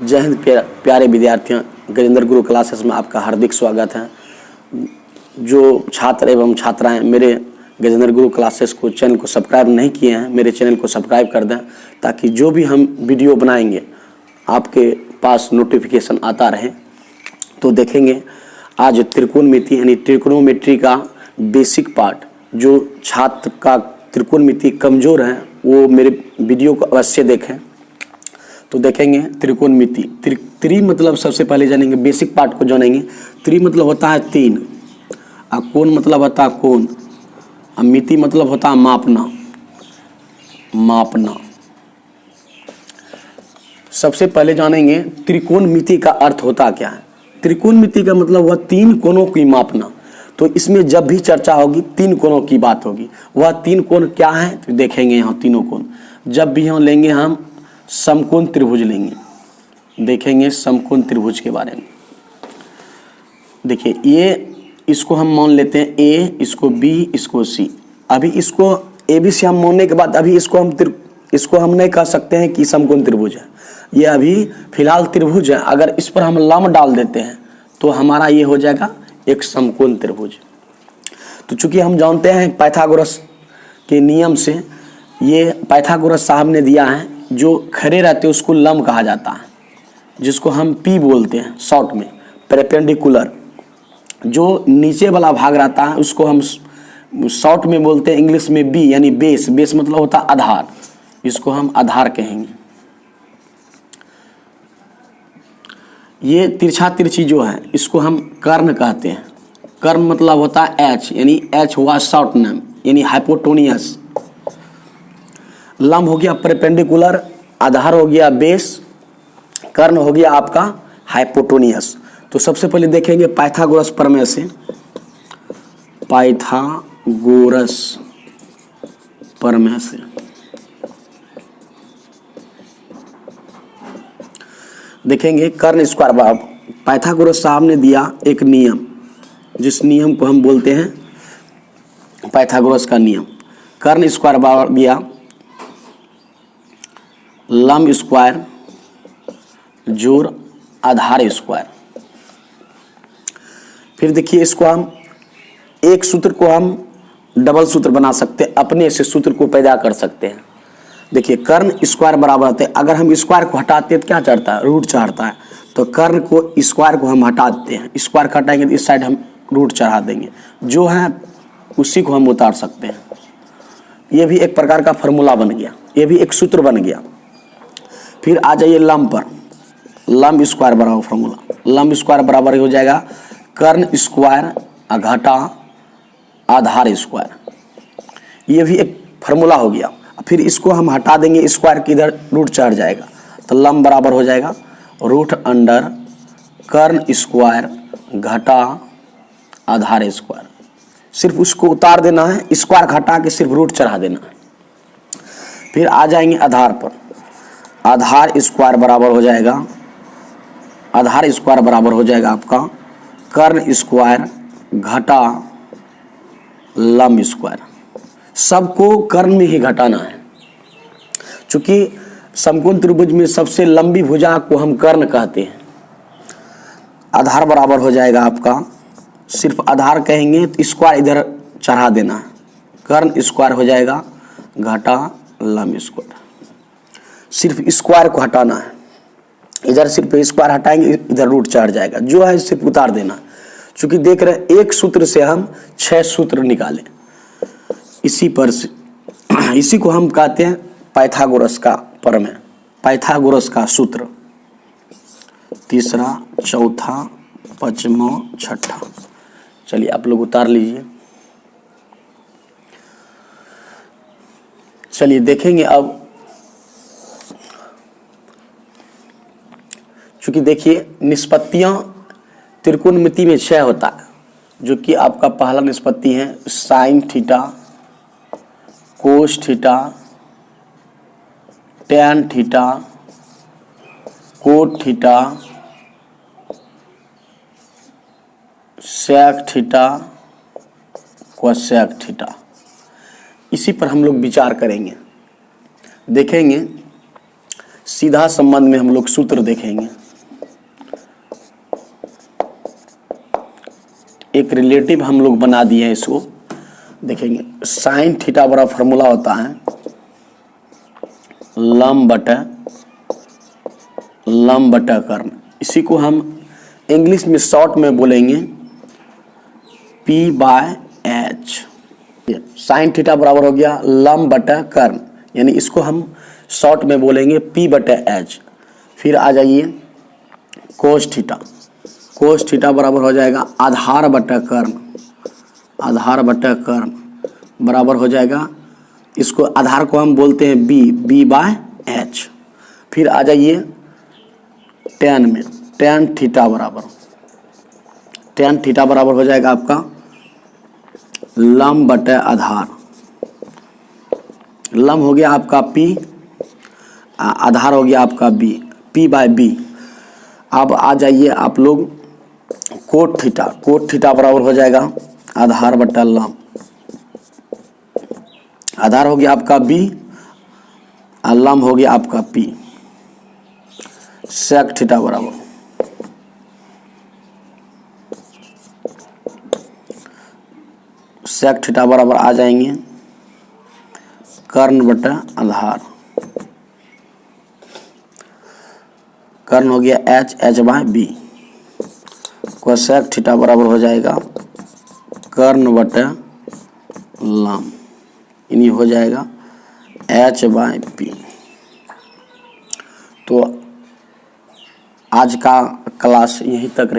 जय हिंद प्यारे विद्यार्थियों, गजेंद्र गुरु क्लासेस में आपका हार्दिक स्वागत है। जो छात्र एवं छात्राएं मेरे गजेंद्र गुरु क्लासेस को चैनल को सब्सक्राइब नहीं किए हैं, मेरे चैनल को सब्सक्राइब कर दें ताकि जो भी हम वीडियो बनाएंगे आपके पास नोटिफिकेशन आता रहे। तो देखेंगे आज त्रिकोणमिति यानी ट्रिग्नोमेट्री का बेसिक पार्ट। जो छात्र का त्रिकोणमिति कमज़ोर है वो मेरे वीडियो को अवश्य देखें। तो देखेंगे त्रिकोणमिति। त्रि मतलब सबसे पहले जानेंगे, बेसिक पार्ट को जानेंगे। त्रि मतलब होता है तीन, और कोण मतलब होता है कोण, और मिति मतलब होता है मापना। मापना सबसे पहले जानेंगे त्रिकोणमिति का अर्थ होता क्या है। त्रिकोणमिति का मतलब हुआ तीन कोणों की मापना। तो इसमें जब भी चर्चा होगी तीन कोणों की बात होगी। वह तीन कोण क्या है तो देखेंगे यहाँ तीनों कोण। जब भी यहाँ लेंगे हम समकोण त्रिभुज लेंगे, देखेंगे समकोण त्रिभुज के बारे में। देखिए ये इसको हम मान लेते हैं ए, इसको बी, इसको सी। अभी इसको ए बी सी हम मानने के बाद अभी इसको हम नहीं कह सकते हैं कि समकोण त्रिभुज है। ये अभी फिलहाल त्रिभुज है। अगर इस पर हम लंब डाल देते हैं तो हमारा ये हो जाएगा एक समकोण त्रिभुज। तो चूंकि हम जानते हैं पाइथागोरस के नियम से, ये पाइथागोरस साहब ने दिया है, जो खड़े रहते हैं उसको लंब कहा जाता है, जिसको हम पी बोलते हैं शॉर्ट में, परपेंडिकुलर। जो नीचे वाला भाग रहता है उसको हम शॉर्ट में बोलते हैं इंग्लिश में बी, यानी बेस। बेस मतलब होता है आधार, इसको हम आधार कहेंगे। ये तिरछा तिरछी जो है इसको हम कर्ण कहते हैं। कर्ण मतलब होता है एच, यानी एच हुआ शॉर्ट नेम, यानी हाइपोटोनियस। लंब हो गया परपेंडिकुलर, आधार हो गया बेस, कर्ण हो गया आपका हाइपोटोनियस। तो सबसे पहले देखेंगे पाइथागोरस प्रमेय से। पाइथागोरस प्रमेय से देखेंगे कर्ण स्क्वायर बराबर। पाइथागोरस साहब ने दिया एक नियम, जिस नियम को हम बोलते हैं पाइथागोरस का नियम। कर्ण स्क्वायर बराबर गया लंब स्क्वायर जोड़ आधार स्क्वायर। फिर देखिए इसको हम एक सूत्र को हम डबल सूत्र बना सकते हैं, अपने से सूत्र को पैदा कर सकते हैं। देखिए कर्ण स्क्वायर बराबर होते हैं, अगर हम स्क्वायर को हटाते हैं तो क्या चढ़ता है, रूट चढ़ता है। तो कर्ण को स्क्वायर को हम हटा देते हैं, स्क्वायर को हटाएंगे तो इस साइड हम रूट चढ़ा देंगे, जो है उसी को हम उतार सकते हैं। ये भी एक प्रकार का फॉर्मूला बन गया, ये भी एक सूत्र बन गया। फिर आ जाइए लंब पर। लंब स्क्वायर बराबर फॉर्मूला, लंब स्क्वायर बराबर हो जाएगा कर्ण स्क्वायर घटा आधार स्क्वायर। ये भी एक फॉर्मूला हो गया। फिर इसको हम हटा देंगे, स्क्वायर की इधर रूट चढ़ जाएगा, तो लंब बराबर हो जाएगा रूट अंडर कर्ण स्क्वायर घटा आधार स्क्वायर। सिर्फ उसको उतार देना है, स्क्वायर घटा के सिर्फ रूट चढ़ा देना है। फिर आ जाएंगे आधार पर। आधार स्क्वायर बराबर हो जाएगा, आधार स्क्वायर बराबर हो जाएगा आपका कर्ण स्क्वायर घटा लंब स्क्वायर। सबको कर्ण में ही घटाना है, चूंकि समकोण त्रिभुज में सबसे लंबी भुजा को हम कर्ण कहते हैं। आधार बराबर हो जाएगा आपका, सिर्फ आधार कहेंगे तो स्क्वायर इधर चढ़ा देना है, कर्ण स्क्वायर हो जाएगा घटा लंब स्क्वायर। सिर्फ स्क्वायर को हटाना है, इधर सिर्फ स्क्वायर हटाएंगे, इधर रूट चढ़ जाएगा, जो है सिर्फ उतार देना। चूंकि देख रहे हैं एक सूत्र से हम 6 सूत्र निकाले, इसी पर से इसी को हम कहते हैं पाइथागोरस का प्रमेय, पाइथागोरस का सूत्र। तीसरा, चौथा, पांचवा, छठा। चलिए आप लोग उतार लीजिए। चलिए देखेंगे अब। चूंकि देखिए निष्पत्तियां त्रिकोणमिति में 6 होता है, जो कि आपका पहला निष्पत्ति है sine theta, cos theta, tan theta, cot theta, sec theta, cosec theta. इसी पर हम लोग विचार करेंगे। देखेंगे सीधा संबंध में हम लोग सूत्र देखेंगे। एक रिलेटिव हम लोग बना दिए हैं, इसको देखेंगे। साइन थीटा बराबर फॉर्मूला होता है लंब बटा कर्ण। इसी को हम इंग्लिश में शॉर्ट में बोलेंगे P/H। साइन थीटा बराबर हो गया लंब बटा कर्ण, यानी इसको हम शॉर्ट में बोलेंगे P/H। फिर आ जाइए कोस थीटा बराबर हो जाएगा आधार बटा कर्ण बराबर हो जाएगा, इसको आधार को हम बोलते हैं B/H। फिर आ जाइए tan में, tan थीटा बराबर हो जाएगा आपका लंब बटा आधार। लंब हो गया आपका P, आधार हो गया आपका B, P/B। अब आ जाइए आप लोग कोट थीटा बराबर हो जाएगा आधार बटा लंब। आधार हो गया आपका B और लंब हो गया आपका P। सेक थीटा बराबर आ जाएंगे कर्ण बटा आधार। कर्ण हो गया H/B। कोसेक थीटा बराबर हो जाएगा कर्ण बटा लंब, यानी हो जाएगा H/P। तो आज का क्लास यहीं तक रहे।